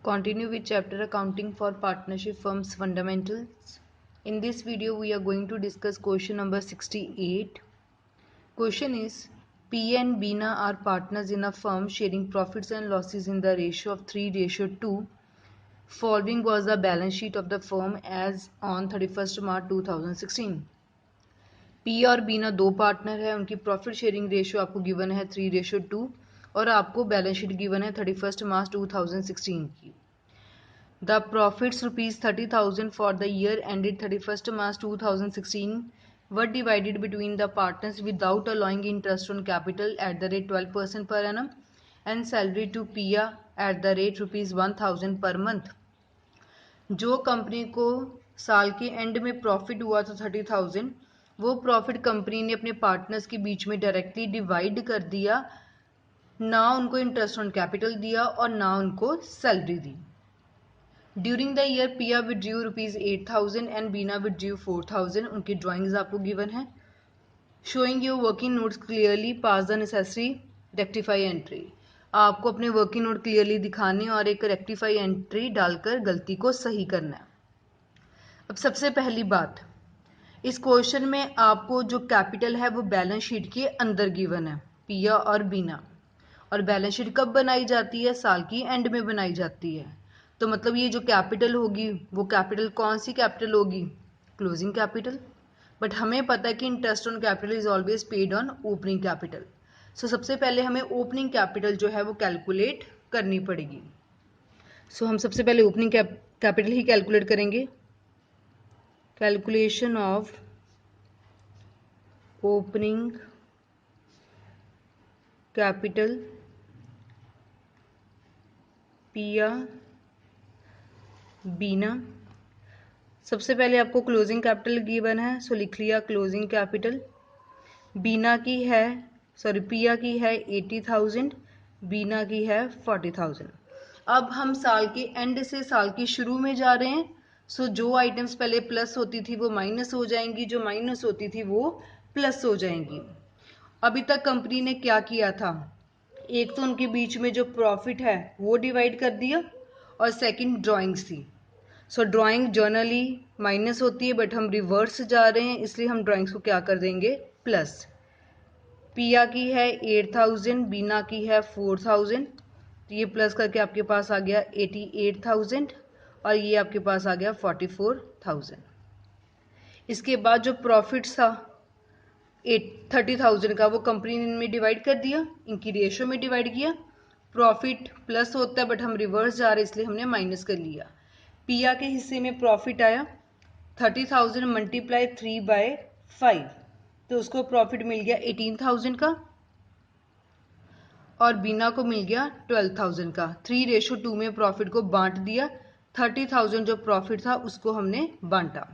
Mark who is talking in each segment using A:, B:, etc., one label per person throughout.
A: Continue with chapter Accounting for Partnership Firms Fundamentals. In this video, we are going to discuss question number 68. Question is, P and Bina are partners in a firm sharing profits and losses in the ratio of 3:2. Following was the balance sheet of the firm as on 31st March 2016. P और बीना दो partner है, उनकी profit sharing ratio आपको given है 3:2 और आपको balance sheet given है 31 March 2016 की. The profits ₹30,000 for the year ended 31 March 2016 were divided between the partners without allowing interest on capital at the rate 12% per annum and salary to Piya at the rate ₹1,000 per month. जो company को साल के and में profit हुआ था 30,000, वो profit company ने अपने पार्टनर्स के बीच में डायरेक्टली डिवाइड कर दिया, ना उनको इंटरेस्ट ऑन कैपिटल दिया और ना उनको salary the. During the year पिया विड्रू ₹8,000 एंड बीना विड्रू 4,000. उनकी ड्राइंग्स आपको गिवन है. Showing your working notes clearly, pass the necessary rectify entry. आपको अपने वर्किंग नोट क्लियरली दिखाने और एक रेक्टिफाई एंट्री डालकर गलती को सही करना है. अब सबसे पहली बात, इस क्वेश्चन में आपको जो कैपिटल है वो बैलेंस शीट के अंदर गिवन है, पिया और बीना. और बैलेंस शीट कब बनाई जाती है? साल की एंड में बनाई जाती है. तो मतलब ये जो कैपिटल होगी वो कैपिटल कौन सी कैपिटल होगी? Closing capital. बट हमें पता है कि interest on capital is always paid on opening capital. So सबसे पहले हमें ओपनिंग कैपिटल जो है वो कैलकुलेट करनी पड़ेगी. सो हम सबसे पहले ओपनिंग कैपिटल ही कैलकुलेट करेंगे. कैलकुलेशन ऑफ ओपनिंग कैपिटल पिया बीना. सबसे पहले आपको क्लोजिंग कैपिटल गिवन है, सो लिख लिया क्लोजिंग कैपिटल. बीना की है पिया की है 80,000, बीना की है 40,000. अब हम साल के एंड से साल की शुरू में जा रहे हैं. सो जो आइटम्स पहले प्लस होती थी वो माइनस हो जाएंगी, जो माइनस होती थी वो प्लस हो जाएंगी. अभी तक कंपनी ने क्या किया था? एक तो उनके बीच में जो प्रॉफिट है वो डिवाइड कर दिया और सेकंड ड्राइंग्स थी. सो ड्राइंग जर्नली माइनस होती है, बट हम रिवर्स जा रहे हैं इसलिए हम ड्राइंग्स को क्या कर देंगे? प्लस. पिया की है 8,000, बीना की है 4,000. तो ये प्लस करके आपके पास आ गया 88,000 और ये आपके पास आ गया 44,000. इसके बाद जो प्रॉफिट था 30,000 का वो कंपनी ने इनमें डिवाइड कर दिया, इनकी रेशियो में डिवाइड किया. प्रॉफिट प्लस होता है बट हम रिवर्स जा रहे हैं इसलिए हमने माइनस कर लिया. पिया के हिस्से में प्रॉफिट आया 30,000 मल्टीप्लाई 3/5, तो उसको प्रॉफिट मिल गया 18,000 का और बीना को मिल गया 12,000 का. 3:2 में प्रॉफिट को बांट दिया. 30,000 जो प्रॉफिट था उसको हमने बांटा,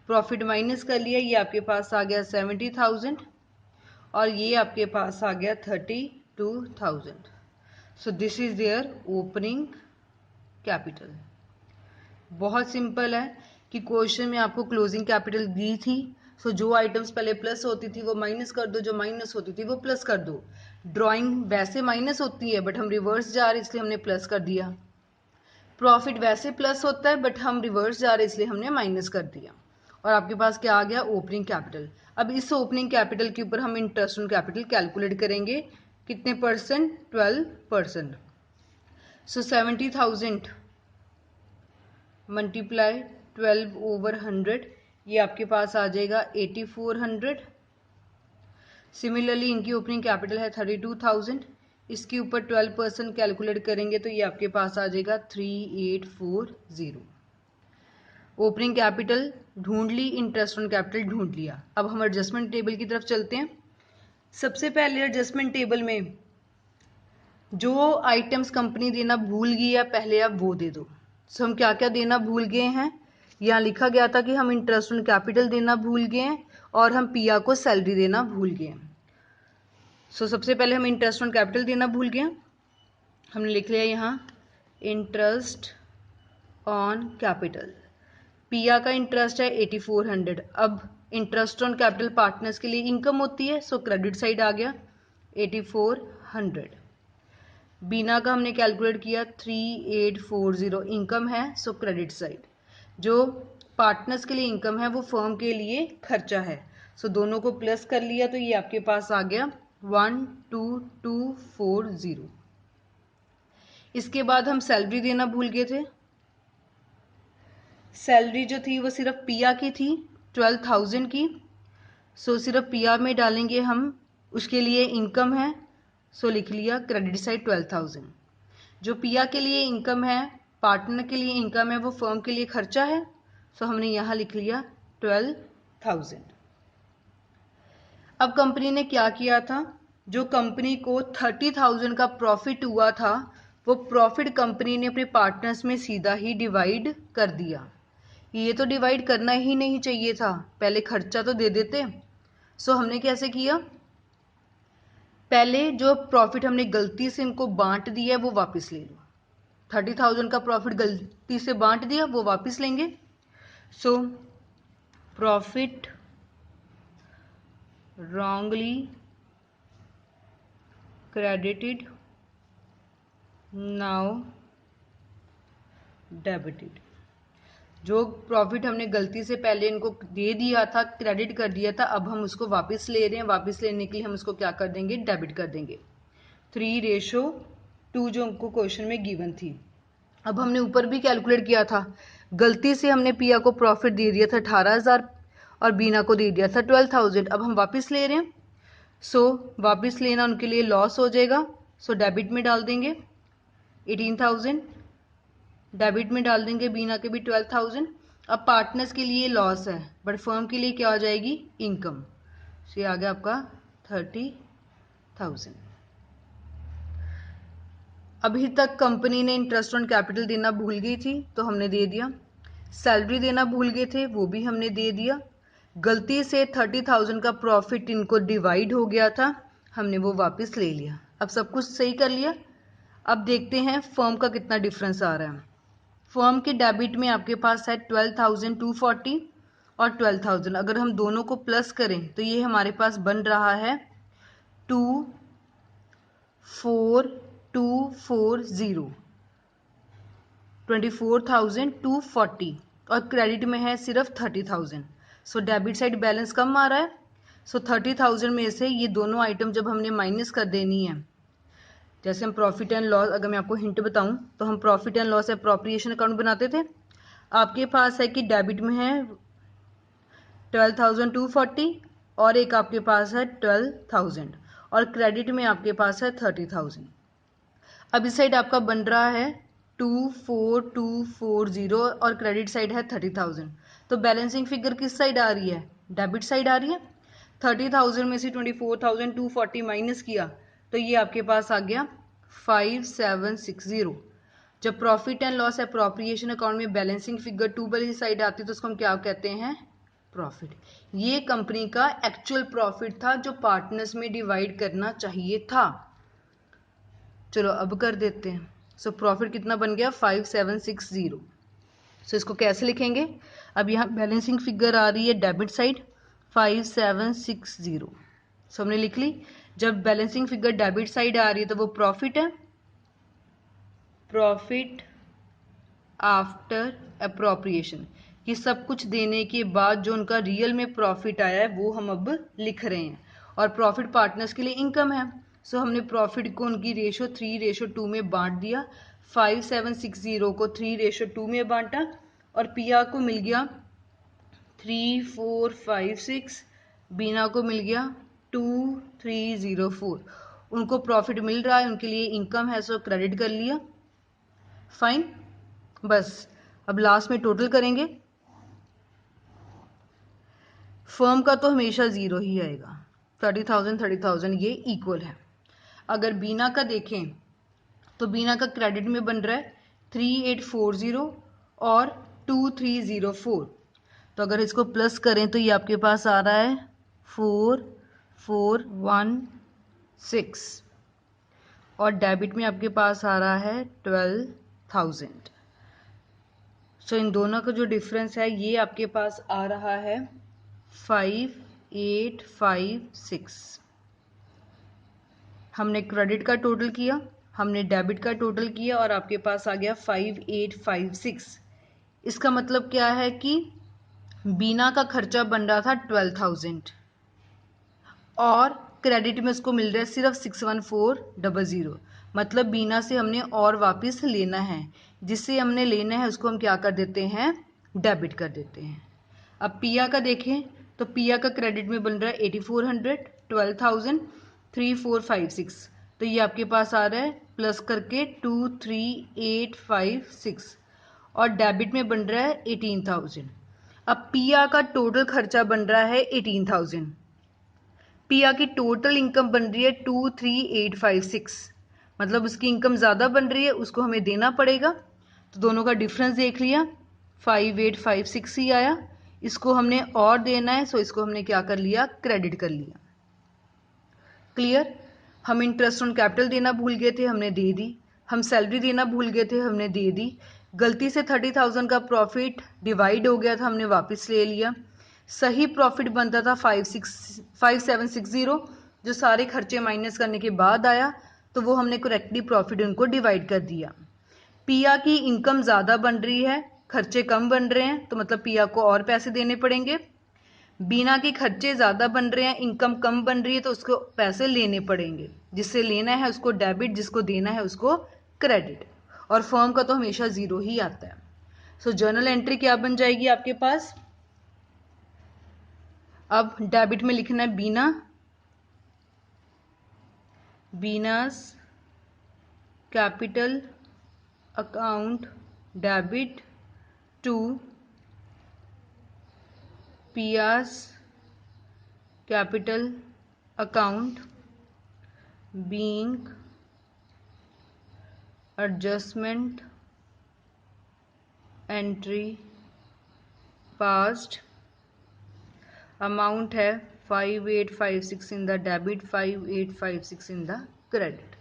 A: प्रॉफिट माइनस कर लिया. ये आपके पास आ गया 70,000 और ये आपके पास आ गया 32,000. So this is their opening capital. बहुत सिंपल है कि क्वेश्चन में आपको क्लोजिंग कैपिटल दी थी. सो जो आइटम्स पहले प्लस होती थी वो माइनस कर दो, जो माइनस होती थी वो प्लस कर दो. ड्राइंग वैसे माइनस होती है बट हम रिवर्स जा रहे इसलिए हमने प्लस कर दिया. प्रॉफिट वैसे प्लस होता है बट हम रिवर्स जा रहे इसलिए हमने माइनस कर दिया. और आपके पास क्या आ गया? Opening capital. अब इस ओपनिंग कैपिटल के ऊपर हम इंटरेस्ट ऑन कैपिटल कैलकुलेट करेंगे. कितने परसेंट? 12%. सो 70,000 मल्टीप्लाई 12/100, ये आपके पास आ जाएगा 8400. सिमिलरली इनकी ओपनिंग कैपिटल है 32,000, इसके ऊपर 12% कैलकुलेट करेंगे तो ये आपके पास आ जाएगा 3840. ओपनिंग कैपिटल ढूंढ ली, इंटरेस्ट ऑन कैपिटल ढूंढ लिया. अब हम एडजस्टमेंट टेबल की तरफ चलते हैं. सबसे पहले एडजस्टमेंट टेबल में जो आइटम्स कंपनी देना भूल गई है पहले आप वो दे दो. सो हम क्या क्या देना भूल गए हैं? यहाँ लिखा गया था कि हम इंटरेस्ट ऑन कैपिटल देना भूल गए हैं और हम पिया को सैलरी देना भूल गए हैं. सो सबसे पहले हम इंटरेस्ट ऑन कैपिटल देना भूल गए. हमने लिख लिया यहाँ इंटरेस्ट ऑन कैपिटल. पिया का इंटरेस्ट है 8400. अब इंटरेस्ट ऑन कैपिटल पार्टनर्स के लिए इनकम होती है, सो क्रेडिट साइड आ गया 8400. बीना का हमने कैलकुलेट किया 3840 इनकम है, सो क्रेडिट साइड। जो पार्टनर्स के लिए इनकम है वो फर्म के लिए खर्चा है, सो दोनों को प्लस कर लिया तो ये आपके पास आ गया 12240। इसके बाद हम सैलरी देना भूल गए थे। सैलरी जो थी वो सिर्फ पिया की थी 12,000 की, सो सिर्फ पिया में डालेंगे हम, उसके लिए इनकम है, सो लिख लिया क्रेडिट साइड 12,000। जो पिया के लिए इनकम है, पार्टनर के लिए इनकम है, वो फर्म के लिए खर्चा है, सो हमने यहाँ लिख लिया 12,000। अब कंपनी ने क्या किया था, जो कंपनी को 30,000 का प्रॉफिट हुआ था वो प्रॉफिट कंपनी ने अपने पार्टनर्स में सीधा ही डिवाइड कर दिया। ये तो डिवाइड करना ही नहीं चाहिए था, पहले खर्चा तो दे देते। सो हमने कैसे किया, पहले जो प्रॉफिट हमने गलती से इनको बांट दिया है वो वापस ले लो। 30,000 का प्रॉफिट गलती से बांट दिया वो वापस लेंगे। So profit wrongly credited now debited। जो प्रॉफिट हमने गलती से पहले इनको दे दिया था, क्रेडिट कर दिया था, अब हम उसको वापस ले रहे हैं। वापस लेने के लिए हम उसको क्या कर देंगे, डेबिट कर देंगे। 3:2 जो हमको क्वेश्चन में गिवन थी। अब हमने ऊपर भी कैलकुलेट किया था, गलती से हमने पिया को प्रॉफिट दे दिया था 18,000 और बीना को दे दिया था 12,000। अब हम वापस ले रहे हैं, सो वापस लेना उनके लिए लॉस हो जाएगा, सो डेबिट में डाल देंगे 18,000, डेबिट में डाल देंगे बीना के भी 12,000। अब पार्टनर्स के लिए लॉस है बट फर्म के लिए क्या हो जाएगी, इनकम। सो ये आ गया आपका 30,000। अभी तक कंपनी ने इंटरेस्ट ऑन कैपिटल देना भूल गई थी तो हमने दे दिया, सैलरी देना भूल गए थे वो भी हमने दे दिया, गलती से 30,000 का प्रॉफिट इनको डिवाइड हो गया था, हमने वो वापस ले लिया। अब सब कुछ सही कर लिया। अब देखते हैं फर्म का कितना डिफरेंस आ रहा है। फर्म के डेबिट में आपके पास है 12,240 और 12,000। अगर हम दोनों को प्लस करें तो ये हमारे पास बन रहा है 24,240, 24,240 और क्रेडिट में है सिर्फ 30,000। सो डेबिट साइड बैलेंस कम आ रहा है। सो 30,000 में से ये दोनों आइटम जब हमने माइनस कर देनी है, जैसे हम प्रॉफिट एंड लॉस, अगर मैं आपको हिंट बताऊं तो हम profit and loss appropriation account बनाते थे। आपके पास है कि डेबिट में है 12,240 और एक आपके पास है 12,000 और क्रेडिट में आपके पास है 30,000। अब इस साइड आपका बन रहा है 24,240 और क्रेडिट साइड है 30,000। तो बैलेंसिंग फिगर किस साइड आ रही है, डेबिट साइड आ रही है। 30,000 में से 24,240 माइनस किया तो ये आपके पास आ गया 5760। जब profit and loss appropriation account में बैलेंसिंग फिगर टू वाली साइड आती है तो उसको हम क्या कहते हैं, प्रॉफिट। ये कंपनी का एक्चुअल प्रॉफिट था जो पार्टनर्स में डिवाइड करना चाहिए था। चलो अब कर देते हैं। सो प्रॉफिट कितना बन गया 5760। सो इसको कैसे लिखेंगे, अब यहाँ बैलेंसिंग फिगर आ रही है डेबिट साइड 5760। सो हमने लिख ली। जब बैलेंसिंग फिगर डेबिट साइड आ रही है तो वो प्रॉफिट है, प्रॉफिट आफ्टर एप्रोप्रिएशन, कि सब कुछ देने के बाद जो उनका रियल में प्रॉफिट आया है वो हम अब लिख रहे हैं। और प्रॉफिट पार्टनर्स के लिए इनकम है, सो हमने प्रॉफिट को उनकी रेशो 3:2 में बांट दिया। 5760 को 3:2 में बांटा और पिया को मिल गया 3456, बीना को मिल गया 2304। उनको प्रॉफिट मिल रहा है, उनके लिए इनकम है, सो क्रेडिट कर लिया। फाइन, बस अब लास्ट में टोटल करेंगे। फर्म का तो हमेशा जीरो ही आएगा, 30,000 ये इक्वल है। अगर बीना का देखें तो बीना का क्रेडिट में बन रहा है 3840 और 2304। तो अगर इसको प्लस करें तो ये आपके पास आ रहा है 4416 और डेबिट में आपके पास आ रहा है 12,000। सो इन दोनों का जो डिफरेंस है ये आपके पास आ रहा है 5856। हमने क्रेडिट का टोटल किया, हमने डेबिट का टोटल किया और आपके पास आ गया 5856। इसका मतलब क्या है कि बीना का खर्चा बन रहा था 12,000 और क्रेडिट में उसको मिल रहा है सिर्फ 61400। मतलब बीना से हमने और वापस लेना है, जिससे हमने लेना है उसको हम क्या कर देते हैं, डेबिट कर देते हैं। अब पिया का देखें तो पिया का क्रेडिट में बन रहा है 8400, 12,000, 3456। तो ये आपके पास आ रहा है प्लस करके 23856 और डेबिट में बन रहा है 18,000। अब पिया का टोटल खर्चा बन रहा है 18,000। पिया की टोटल इनकम बन रही है 23856। मतलब उसकी इनकम ज़्यादा बन रही है, उसको हमें देना पड़ेगा। तो दोनों का डिफरेंस देख लिया, 5856 ही आया। इसको हमने और देना है, सो इसको हमने क्या कर लिया, क्रेडिट कर लिया। क्लियर। हम इंटरेस्ट ऑन कैपिटल देना भूल गए थे, हमने दे दी। हम सैलरी देना भूल गए थे, हमने दे दी। गलती से 30,000 का प्रॉफिट डिवाइड हो गया था, हमने वापस ले लिया। सही प्रॉफिट बनता था 5760, जो सारे खर्चे माइनस करने के बाद आया, तो वो हमने करेक्टली प्रॉफिट उनको डिवाइड कर दिया। पिया की इनकम ज़्यादा बन रही है, खर्चे कम बन रहे हैं, तो मतलब पिया को और पैसे देने पड़ेंगे। बीना के खर्चे ज़्यादा बन रहे हैं, इनकम कम बन रही है, तो उसको पैसे लेने पड़ेंगे। जिससे लेना है उसको डेबिट, जिसको देना है उसको क्रेडिट। और फर्म का तो हमेशा ज़ीरो ही आता है। सो जर्नल एंट्री क्या बन जाएगी आपके पास, अब डेबिट में लिखना है बीनास कैपिटल अकाउंट डेबिट टू पियास capital account being adjustment entry past. Amount है 5856 in the debit, 5856 in the credit.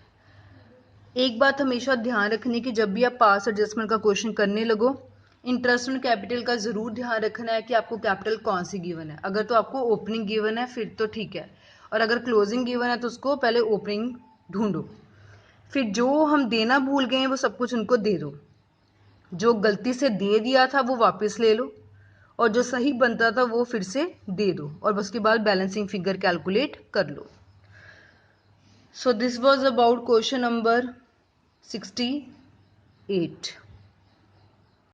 A: एक बात हमेशा ध्यान रखने की, जब भी आप पास एडजस्टमेंट का क्वेश्चन करने लगो, इंटरेस्ट ऑन कैपिटल का ज़रूर ध्यान रखना है कि आपको कैपिटल कौन सी गिवन है। अगर तो आपको ओपनिंग गिवन है फिर तो ठीक है, और अगर क्लोजिंग गिवन है तो उसको पहले ओपनिंग ढूंढो। फिर जो हम देना भूल गए हैं वो सब कुछ उनको दे दो, जो गलती से दे दिया था वो वापस ले लो, और जो सही बनता था वो फिर से दे दो, और उसके बाद बैलेंसिंग फिगर कैलकुलेट कर लो। So this was about question number 68।